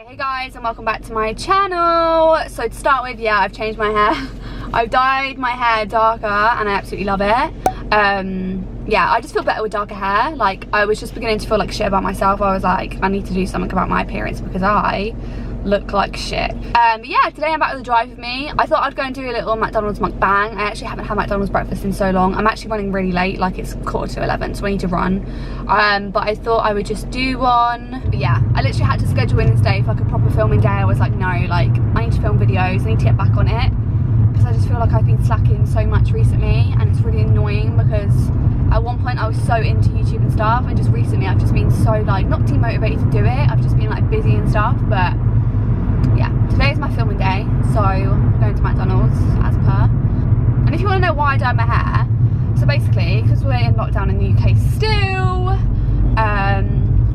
Hey guys, and welcome back to my channel. So to start with, yeah, I've changed my hair. I've dyed my hair darker and I absolutely love it. Yeah, I just feel better with darker hair. Like, I was just beginning to feel like shit about myself. I was like, I need to do something about my appearance because I look like shit. Yeah, today I'm back with a drive with me. I thought I'd go and do a little McDonald's mukbang. I actually haven't had McDonald's breakfast in so long. I'm actually running really late, like it's 11:15, so I need to run. But I thought I would just do one. But yeah, I literally had to schedule Wednesday for like a proper filming day. I was like, no, like I need to film videos, I need to get back on it. Because I just feel like I've been slacking so much recently and it's really annoying because at one point I was so into YouTube and stuff, and just recently I've just been so like, not demotivated to do it, I've just been like busy and stuff. But yeah, today is my filming day, so I'm going to McDonald's as per. And if you want to know why I dyed my hair, so basically because we're in lockdown in the UK still,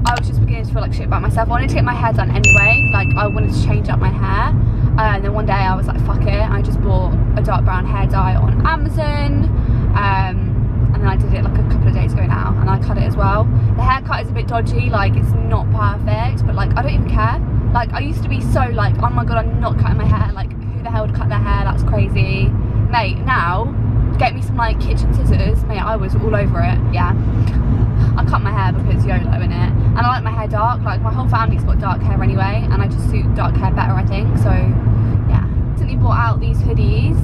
I was just beginning to feel like shit about myself. I wanted to get my hair done anyway, like I wanted to change up my hair. And then one day I was like, fuck it, I just bought a dark brown hair dye on Amazon. And then I did it like a couple of days ago now, and I cut it as well. The haircut is a bit dodgy, like it's not perfect, but like I don't even care. Like I used to be so like, oh my god, I'm not cutting my hair, like who the hell would cut their hair, that's crazy. Mate, now, get me some like kitchen scissors, mate, I was all over it. Yeah, I cut my hair because YOLO innit, and I like my hair dark, like my whole family's got dark hair anyway, and I just suit dark hair better I think, so yeah. Recently bought out these hoodies.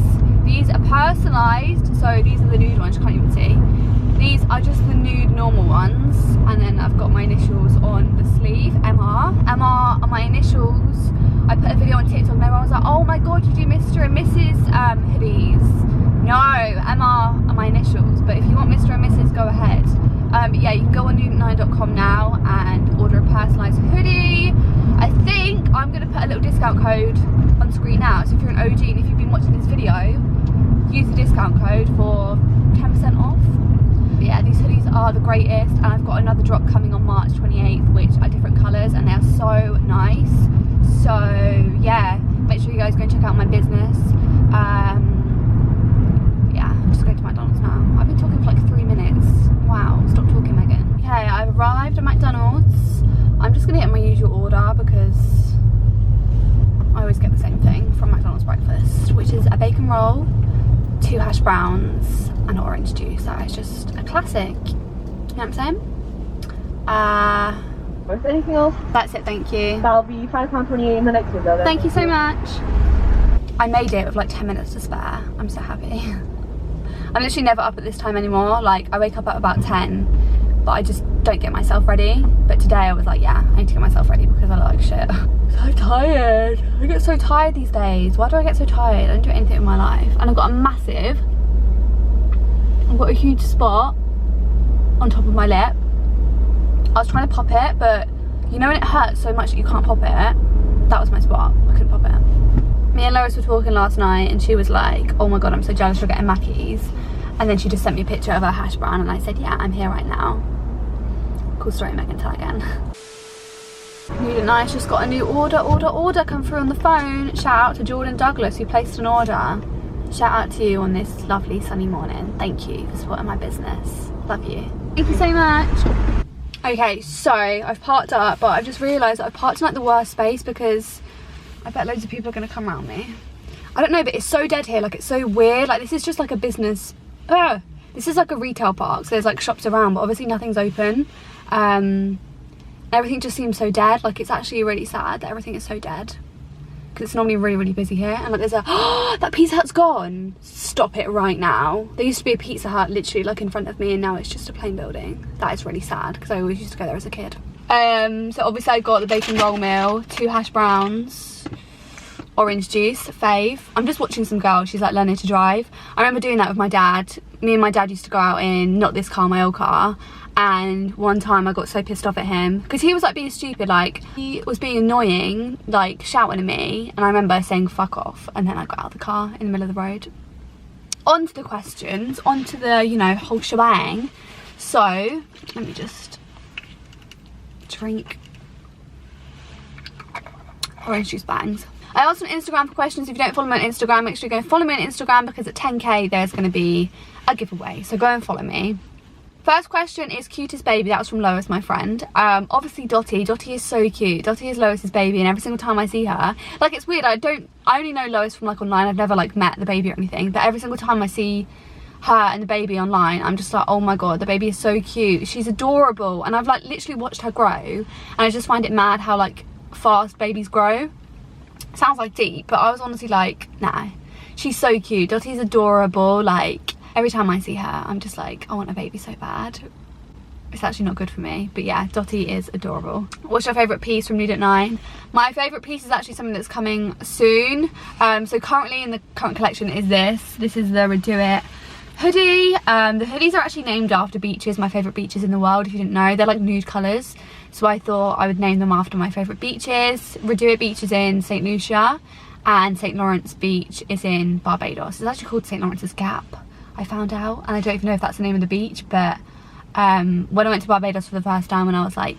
These are personalised, so these are the nude ones, you can't even see. These are just the nude normal ones, and then I've got my initials on the sleeve, MR. MR are my initials. I put a video on TikTok and everyone was like, oh my god, you do Mr. and Mrs. Hoodies. No, MR are my initials, but if you want Mr. and Mrs, go ahead. But yeah, you can go on nude9.com now and order a personalised hoodie. I think I'm going to put a little discount code on screen now, so if you're an OG and if you've been watching this video, use the discount code for 10% off. But yeah, these hoodies are the greatest, and I've got another drop coming on March 28th, which are different colours, and they're so nice. So yeah, make sure you guys go and check out my business. Yeah, I'm just going to McDonald's now. I've been talking for like 3 minutes. Wow, stop talking, Megan. Okay, I've arrived at McDonald's. I'm just gonna get my usual order because I always get the same thing from McDonald's breakfast, which is a bacon roll, 2 hash browns and orange juice. That is just a classic, you know what I'm saying? Is there anything else? That's it, thank you. That'll be £5.28 in the next window then. Thank you so much. I made it with like 10 minutes to spare. I'm so happy. I'm literally never up at this time anymore. Like I wake up at about 10, but I just don't get myself ready. But today I was like, yeah, I need to get myself ready because I look like shit. So tired. I get so tired these days. Why do I get so tired? I don't do anything in my life. And I've got a huge spot on top of my lip. I was trying to pop it, but you know when it hurts so much that you can't pop it? That was my spot. I couldn't pop it. Me and Lois were talking last night and she was like, oh my god, I'm so jealous you're getting Mackey's. And then she just sent me a picture of her hash brown and I said, yeah, I'm here right now. Cool story, Megan, tell again. Nude and I's just got a new order come through on the phone. Shout out to Jordan Douglas who placed an order. Shout out to you on this lovely sunny morning. Thank you for supporting my business. Love you. Thank you so much. Okay, so I've parked up, but I've just realised that I've parked in like the worst space because I bet loads of people are going to come around me. I don't know, but it's so dead here, like it's so weird. Like this is just like a business, this is like a retail park, so there's like shops around, but obviously nothing's open. Everything just seems so dead. Like it's actually really sad that everything is so dead because it's normally really, really busy here. And like there's a, that Pizza Hut's gone. Stop it right now. There used to be a Pizza Hut literally like in front of me and now it's just a plain building. That is really sad because I always used to go there as a kid. So obviously I got the bacon roll meal, 2 hash browns, orange juice, fave. I'm just watching some girl, she's like learning to drive. I remember doing that with my dad. Me and my dad used to go out in, not this car, my old car. And one time I got so pissed off at him because he was like being stupid, like he was being annoying, like shouting at me. And I remember saying fuck off, and then I got out of the car in the middle of the road. On to the questions, on to the, you know, whole shebang. So let me just drink orange juice bangs. I asked on Instagram for questions. If you don't follow me on Instagram, make sure you go and follow me on Instagram because at 10k there's going to be a giveaway, so go and follow me. First question is cutest baby. That was from Lois, my friend. Obviously Dottie. Dottie is so cute. Dottie is Lois's baby, and every single time I see her, like, it's weird, I only know Lois from like online. I've never like met the baby or anything, but every single time I see her and the baby online, I'm just like, oh my god, the baby is so cute. She's adorable, and I've like literally watched her grow, and I just find it mad how like fast babies grow. Sounds like deep, but I was honestly like, nah, she's so cute. Dottie's adorable. Like, every time I see her, I'm just like, I want a baby so bad. It's actually not good for me, but yeah, Dottie is adorable. What's your favourite piece from Nude at 9? My favourite piece is actually something that's coming soon. So currently in the current collection is this. This is the Redo It hoodie. The hoodies are actually named after beaches, my favourite beaches in the world, if you didn't know. They're like nude colours, so I thought I would name them after my favourite beaches. Redo It beach is in St Lucia, and St Lawrence beach is in Barbados. It's actually called St Lawrence's Gap, I found out, and I don't even know if that's the name of the beach. But when I went to Barbados for the first time, when I was like,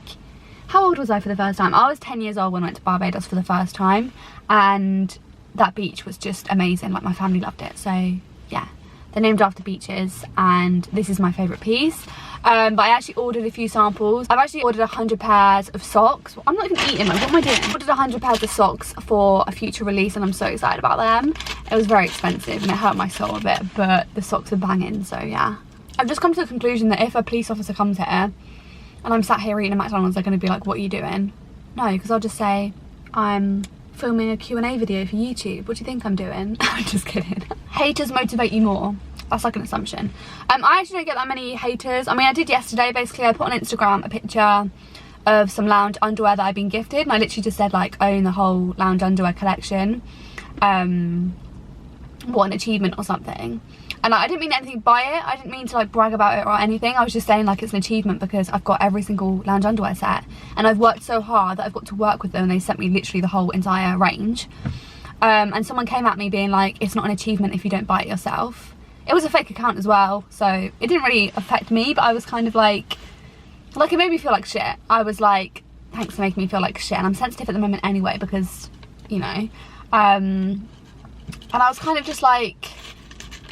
how old was I for the first time? I was 10 years old when I went to Barbados for the first time, and that beach was just amazing. Like, my family loved it. So yeah, they're named after beaches, and this is my favourite piece. But I actually ordered a few samples. I've actually ordered 100 pairs of socks. I'm not even eating, like, what am I doing? I ordered 100 pairs of socks for a future release, and I'm so excited about them. It was very expensive and it hurt my soul a bit, but the socks are banging, so yeah. I've just come to the conclusion that if a police officer comes here and I'm sat here eating at McDonald's, they're going to be like, what are you doing? No, because I'll just say, I'm filming a Q&A video for YouTube. What do you think I'm doing? I'm just kidding. Haters motivate you more. That's like an assumption. I actually don't get that many haters. I mean, I did yesterday. Basically, I put on Instagram a picture of some lounge underwear that I've been gifted, and I literally just said, like, I own the whole lounge underwear collection. What an achievement or something. And like, I didn't mean anything by it. I didn't mean to like brag about it or anything. I was just saying like it's an achievement because I've got every single lounge underwear set, and I've worked so hard that I've got to work with them, and they sent me literally the whole entire range. And someone came at me being like, it's not an achievement if you don't buy it yourself. It was a fake account as well, so it didn't really affect me, but I was kind of like it made me feel like shit. I was like, thanks for making me feel like shit. And I'm sensitive at the moment anyway because, you know, and I was kind of just like,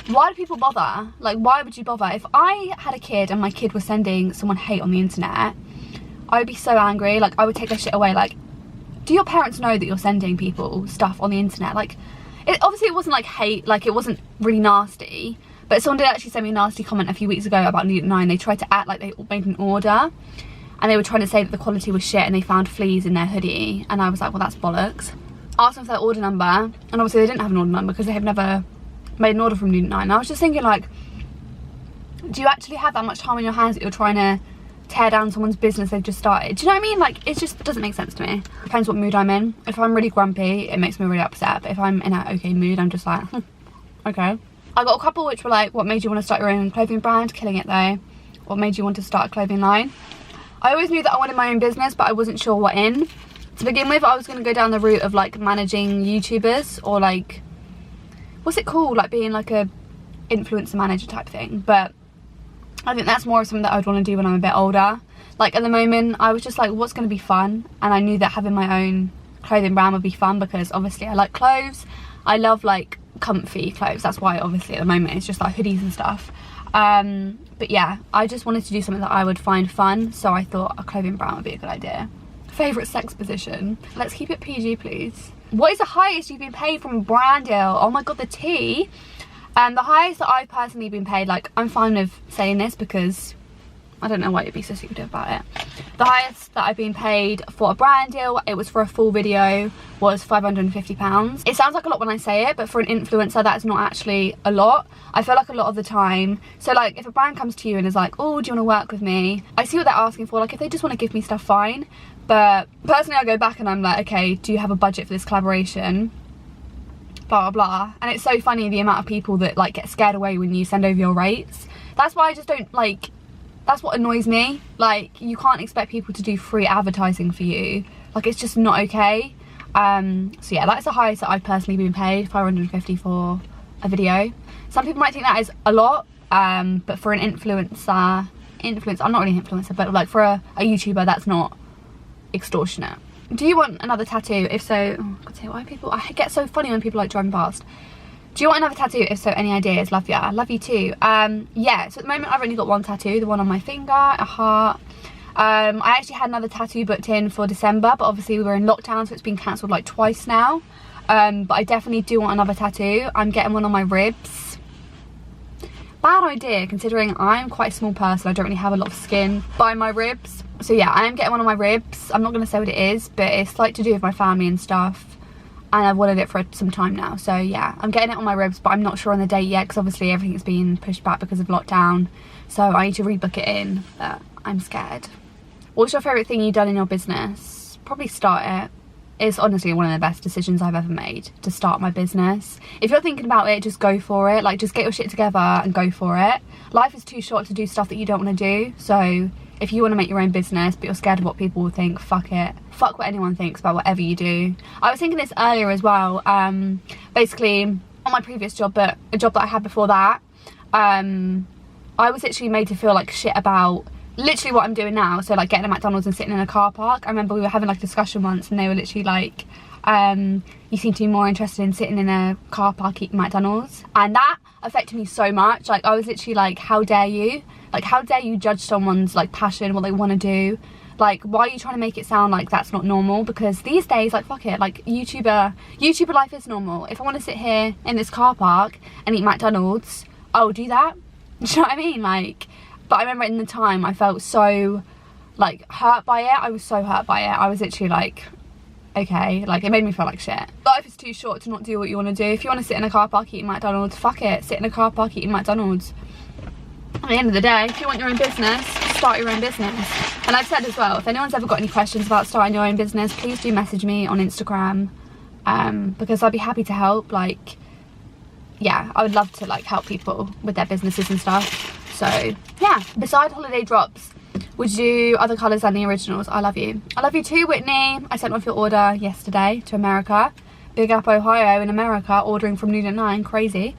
why do people bother? Like, why would you bother? If I had a kid and my kid was sending someone hate on the internet, I would be so angry. Like, I would take their shit away. Like, do your parents know that you're sending people stuff on the internet? Like, obviously it wasn't like hate, like it wasn't really nasty, but someone did actually send me a nasty comment a few weeks ago about Nude at 9. They tried to act like they made an order, and they were trying to say that the quality was shit and they found fleas in their hoodie, and I was like, well, that's bollocks. Asked them for their order number, and obviously they didn't have an order number because they have never made an order from Nude at 9. And I was just thinking, like, do you actually have that much time on your hands that you're trying to tear down someone's business they've just started? Do you know what I mean? Like, it just doesn't make sense to me. Depends what mood I'm in. If I'm really grumpy, it makes me really upset, but if I'm in an okay mood, I'm just like, okay. I got a couple which were like, what made you want to start your own clothing brand? Killing it though. What made you want to start a clothing line? I always knew that I wanted my own business, but I wasn't sure what in. To begin with, I was going to go down the route of like managing YouTubers, or like, what's it called, like being like a influencer manager type thing. But I think that's more of something that I would want to do when I'm a bit older. Like, at the moment, I was just like, what's going to be fun? And I knew that having my own clothing brand would be fun because obviously I like clothes. I love like comfy clothes. That's why obviously at the moment it's just like hoodies and stuff. But yeah, I just wanted to do something that I would find fun, so I thought a clothing brand would be a good idea. Favourite sex position? Let's keep it PG, please. What is the highest you've been paid from a brand deal? Oh my god, the tea. The highest that I've personally been paid, like, I'm fine with saying this because I don't know why you'd be so secretive about it. The highest that I've been paid for a brand deal, it was for a full video, was £550. It sounds like a lot when I say it, but for an influencer, that's not actually a lot. I feel like a lot of the time, so like if a brand comes to you and is like, oh, do you want to work with me? I see what they're asking for. Like, if they just want to give me stuff, fine. But personally, I go back and I'm like, okay, do you have a budget for this collaboration? Blah, blah, blah. And it's so funny the amount of people that like get scared away when you send over your rates. That's why I just don't like, that's what annoys me. Like, you can't expect people to do free advertising for you. Like, it's just not okay. So yeah, that's the highest that I've personally been paid, £550 for a video. Some people might think that is a lot, but for an influencer, I'm not really an influencer, but like for a YouTuber, that's not extortionate. Do you want another tattoo? If so, oh, God, why people, I get so funny when people like driving past. Do you want another tattoo? If so, any ideas? Love ya. Love you too. Yeah, so at the moment I've only got one tattoo, the one on my finger, a heart. I actually had another tattoo booked in for December, but obviously we were in lockdown, so it's been cancelled like twice now. But I definitely do want another tattoo. I'm getting one on my ribs. Bad idea, considering I'm quite a small person. I don't really have a lot of skin by my ribs. So yeah, I am getting one on my ribs. I'm not going to say what it is, but it's like to do with my family and stuff. And I've wanted it for some time now. So yeah, I'm getting it on my ribs, but I'm not sure on the date yet, because obviously everything's been pushed back because of lockdown. So I need to rebook it in, but I'm scared. What's your favourite thing you've done in your business? Probably start it. It's honestly one of the best decisions I've ever made, to start my business. If you're thinking about it, just go for it. Like, just get your shit together and go for it. Life is too short to do stuff that you don't want to do. So if you want to make your own business but you're scared of what people will think, fuck it. Fuck what anyone thinks about whatever you do. I was thinking this earlier as well. Basically, on my previous job, but a job that I had before that, I was literally made to feel like shit about literally what I'm doing now. So like getting a McDonald's and sitting in a car park. I remember we were having like a discussion once, and they were literally like, you seem to be more interested in sitting in a car park eating McDonald's. And that affected me so much. Like, I was literally like, how dare you? Like, how dare you judge someone's like passion, what they want to do? Like, why are you trying to make it sound like that's not normal? Because these days, like, fuck it, like YouTuber life is normal. If I want to sit here in this car park and eat McDonald's, I'll do that. Do you know what I mean? Like, but I remember in the time I felt so like hurt by it. I was so hurt by it. I was literally like, okay, like it made me feel like shit. Life is too short to not do what you want to do. If you want to sit in a car park eating McDonald's, fuck it, sit in a car park eating McDonald's. At the end of the day, if you want your own business, start your own business. And I've said as well, if anyone's ever got any questions about starting your own business, please do message me on Instagram, because I'd be happy to help. Like, yeah, I would love to like help people with their businesses and stuff. So yeah, beside holiday drops, would you do other colours than the originals? I love you. I love you too, Whitney. I sent off your order yesterday to America. Big up Ohio in America, ordering from Nude at 9, crazy.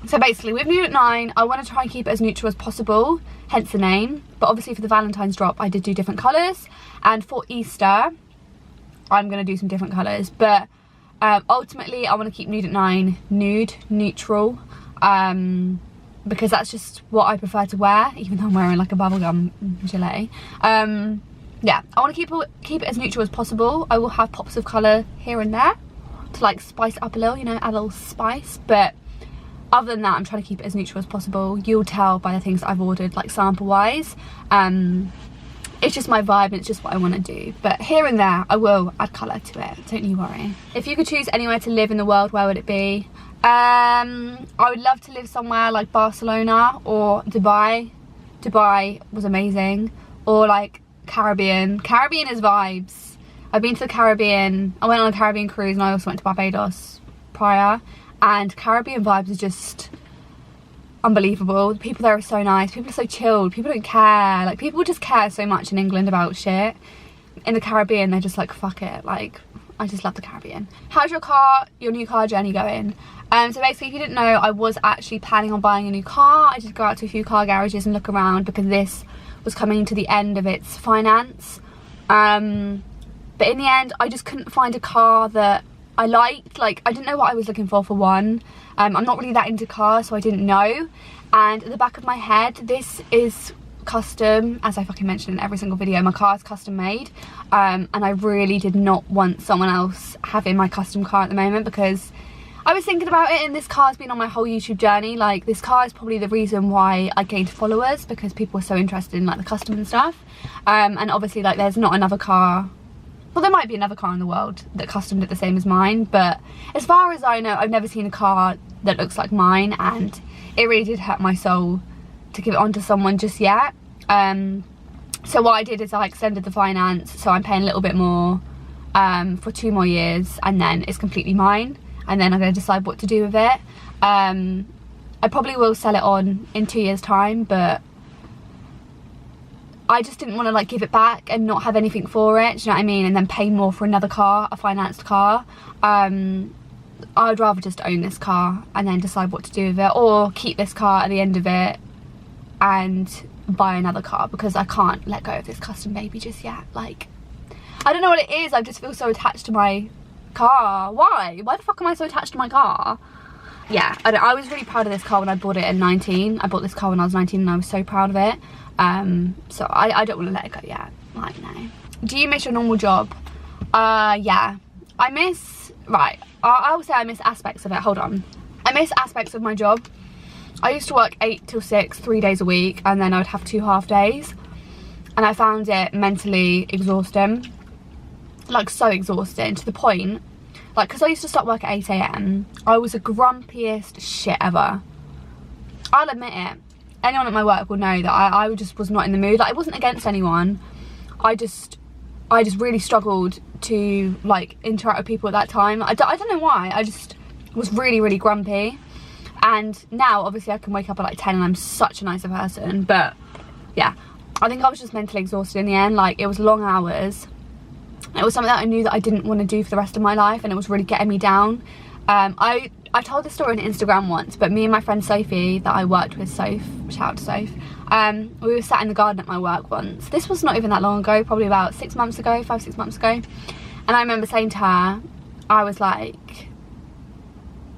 So basically with Nude at 9, I want to try and keep it as neutral as possible, hence the name. But obviously for the Valentine's drop, I did do different colours. And for Easter, I'm going to do some different colours. But ultimately, I want to keep Nude at 9 nude, neutral. Because that's just what I prefer to wear, even though I'm wearing like a bubblegum gilet. Yeah, I want to keep it as neutral as possible. I will have pops of colour here and there to like spice it up a little, you know, add a little spice. But other than that, I'm trying to keep it as neutral as possible. You'll tell by the things that I've ordered, like sample wise. It's just my vibe and it's just what I want to do. But here and there, I will add colour to it, don't you worry. If you could choose anywhere to live in the world, where would it be? I would love to live somewhere like Barcelona or Dubai. Dubai was amazing. Or like Caribbean. Caribbean is vibes. I've been to the Caribbean. I went on a Caribbean cruise and I also went to Barbados prior. And Caribbean vibes are just unbelievable. The people there are so nice. People are so chilled. People don't care. Like, people just care so much in England about shit. In the Caribbean, they're just like, fuck it. Like, I just love the Caribbean. How's your new car journey going? So basically, if you didn't know, I was actually planning on buying a new car. I did go out to a few car garages and look around because this was coming to the end of its finance. But in the end, I just couldn't find a car that I liked. Like, I didn't know what I was looking for one. I'm not really that into cars, so I didn't know. And at the back of my head, this is custom, as I fucking mentioned in every single video. My car is custom made, and I really did not want someone else having my custom car at the moment, because I was thinking about it and this car's been on my whole YouTube journey. Like, this car is probably the reason why I gained followers, because people were so interested in like the custom and stuff. And obviously, like, there's not another car, well, there might be another car in the world that customed it the same as mine, but as far as I know, I've never seen a car that looks like mine, and it really did hurt my soul to give it on to someone just yet. So what I did is I extended the finance, so I'm paying a little bit more for 2 more years, and then it's completely mine, and then I'm going to decide what to do with it. I probably will sell it on in 2 years time, but I just didn't want to like give it back and not have anything for it, do you know what I mean, and then pay more for another car, a financed car. I'd rather just own this car and then decide what to do with it, or keep this car at the end of it and buy another car, because I can't let go of this custom baby just yet. Like, I don't know what it is, I just feel so attached to my car. Why the fuck am I so attached to my car? Yeah, I was really proud of this car when I bought it at 19. I bought this car when I was 19 and I was so proud of it. So I don't want to let it go yet. Like, no. Do you miss your normal job? Yeah. I miss, right, I will say I miss aspects of it. Hold on. I miss aspects of my job. I used to work 8 till 6, 3 days a week, and then I would have 2 half days. And I found it mentally exhausting. Like, so exhausting, to the point, like, because I used to start work at 8 AM, I was the grumpiest shit ever. I'll admit it. Anyone at my work will know that I just was not in the mood. Like, it wasn't against anyone. I just really struggled to, like, interact with people at that time. I don't know why. I just was really, really grumpy. And now, obviously, I can wake up at like 10 and I'm such a nicer person. But, yeah, I think I was just mentally exhausted in the end. Like, it was long hours. It was something that I knew that I didn't want to do for the rest of my life, and it was really getting me down. I told this story on Instagram once, but me and my friend Sophie, that I worked with, Soph, shout out to Soph, we were sat in the garden at my work once. This was not even that long ago, probably about 6 months ago, 5-6 months ago. And I remember saying to her, I was like,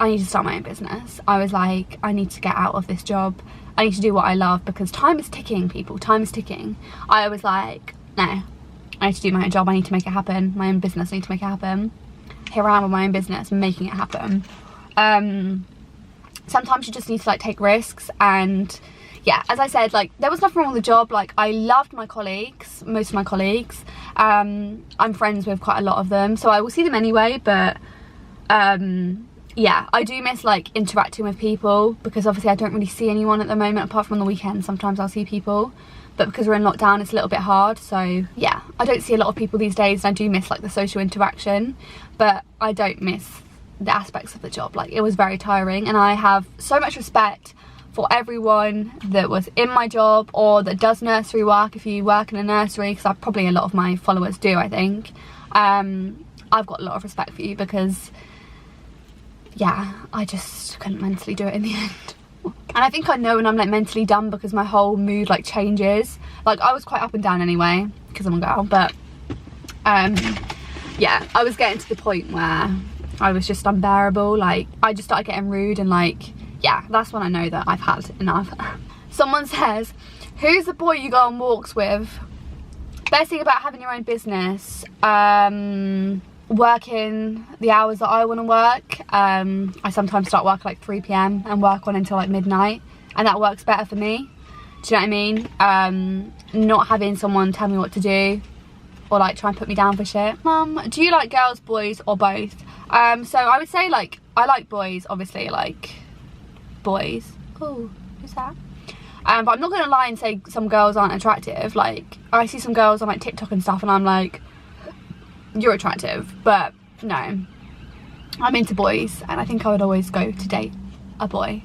I need to start my own business. I was like, I need to get out of this job. I need to do what I love, because time is ticking, people. Time is ticking. I was like, no, I need to do my own job. I need to make it happen. My own business, I need to make it happen. Here I am with my own business, making it happen. Sometimes you just need to, like, take risks. And yeah, as I said, like, there was nothing wrong with the job. Like, I loved my colleagues, most of my colleagues. I'm friends with quite a lot of them, so I will see them anyway. But yeah, I do miss, like, interacting with people, because obviously I don't really see anyone at the moment apart from on the weekends. Sometimes I'll see people, but because we're in lockdown, it's a little bit hard. So yeah, I don't see a lot of people these days, and I do miss, like, the social interaction, but I don't miss the aspects of the job. Like, it was very tiring, and I have so much respect for everyone that was in my job or that does nursery work. If you work in a nursery, because probably a lot of my followers do, I think, I've got a lot of respect for you, because yeah, I just couldn't mentally do it in the end. And I think I know when I'm, like, mentally done, because my whole mood, like, changes. Like, I was quite up and down anyway, because I'm a girl, but yeah, I was getting to the point where I was just unbearable. Like, I just started getting rude, and, like, yeah, that's when I know that I've had enough. Someone says, who's the boy you go on walks with? Best thing about having your own business, working the hours that I want to work. I sometimes start work at like 3 PM and work on until like midnight, and that works better for me. Do you know what I mean? Not having someone tell me what to do, or like try and put me down for shit. Do you like girls, boys, or both? So I would say, like, I like boys, obviously, like, boys. Oh, who's that? But I'm not gonna lie and say some girls aren't attractive. Like, I see some girls on like TikTok and stuff, and I'm like, you're attractive. But no, I'm into boys, and I think I would always go to date a boy.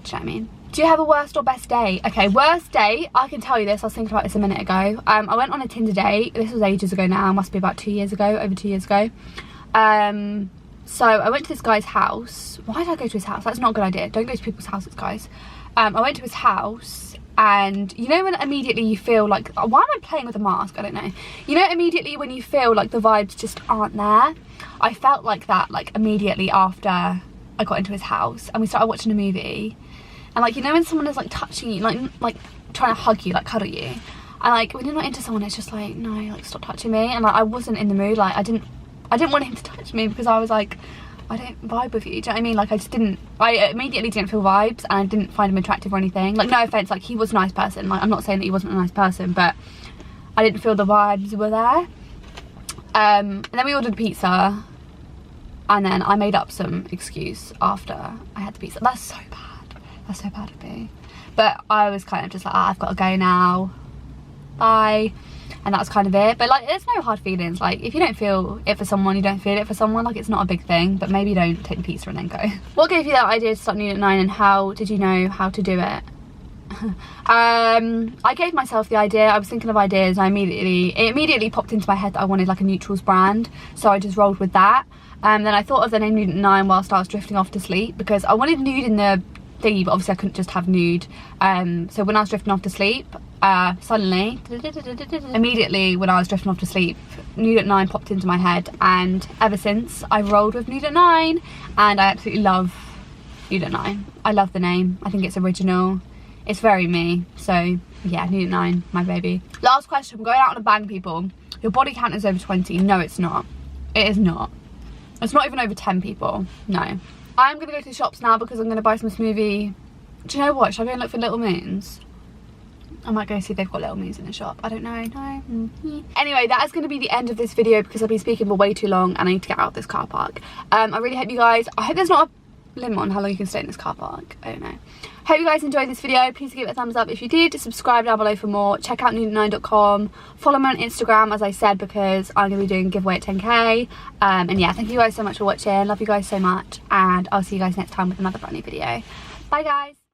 Do you know what I mean? Do you have a worst or best date? Okay, worst date, I can tell you this. I was thinking about this a minute ago. I went on a Tinder date. This was ages ago now. Must be about 2 years ago, over 2 years ago. So I went to this guy's house. Why did I go to his house? That's not a good idea. Don't go to people's houses, guys. I went to his house, and you know when immediately you feel like, why am I playing with a mask? I don't know. You know, immediately when you feel like the vibes just aren't there. I felt like that, like, immediately after I got into his house and we started watching a movie. And, like, you know when someone is, like, touching you, like trying to hug you, like, cuddle you. And, like, when you're not into someone, it's just like, no, like, stop touching me. And, like, I wasn't in the mood. Like, I didn't want him to touch me, because I was like, I don't vibe with you. Do you know what I mean? Like, I immediately didn't feel vibes, and I didn't find him attractive or anything. Like, no offense, like, he was a nice person. Like, I'm not saying that he wasn't a nice person, but I didn't feel the vibes were there. And then we ordered pizza, and then I made up some excuse after I had the pizza. That's so bad. That's so bad of me. But I was kind of just like, I've got to go now. Bye. And that's kind of it. But, like, there's no hard feelings. Like, if you don't feel it for someone, you don't feel it for someone. Like, it's not a big thing. But maybe don't take the pizza and then go. What gave you that idea to start Noon at 9, and how did you know how to do it? I gave myself the idea. I was thinking of ideas, and it immediately popped into my head that I wanted, like, a neutrals brand. So I just rolled with that. Then I thought of the name Nude at 9 whilst I was drifting off to sleep, because I wanted nude in the thingy, but obviously I couldn't just have nude. So when I was drifting off to sleep, suddenly, immediately when I was drifting off to sleep, Nude at 9 popped into my head, and ever since I've rolled with Nude at 9, and I absolutely love Nude at 9. I love the name. I think it's original. It's very me. So yeah, Nude at 9, my baby. Last question. I'm going out on a bang, people. Your body count is over 20. No, it's not. It is not. It's not even over 10, people. No. I'm gonna go to the shops now because I'm gonna buy some smoothie. Do you know what? Should I go and look for Little Moons? I might go see if they've got Little Moons in the shop. I don't know. No. Anyway, that is going to be the end of this video because I've been speaking for way too long and I need to get out of this car park. I really hope you guys, I hope there's not a limit on how long you can stay in this car park. I don't know. Hope you guys enjoyed this video. Please give it a thumbs up if you did. Subscribe down below for more. Check out nude9.com. Follow me on Instagram, as I said, because I'm going to be doing a giveaway at 10k. And yeah, thank you guys so much for watching. Love you guys so much. And I'll see you guys next time with another brand new video. Bye, guys.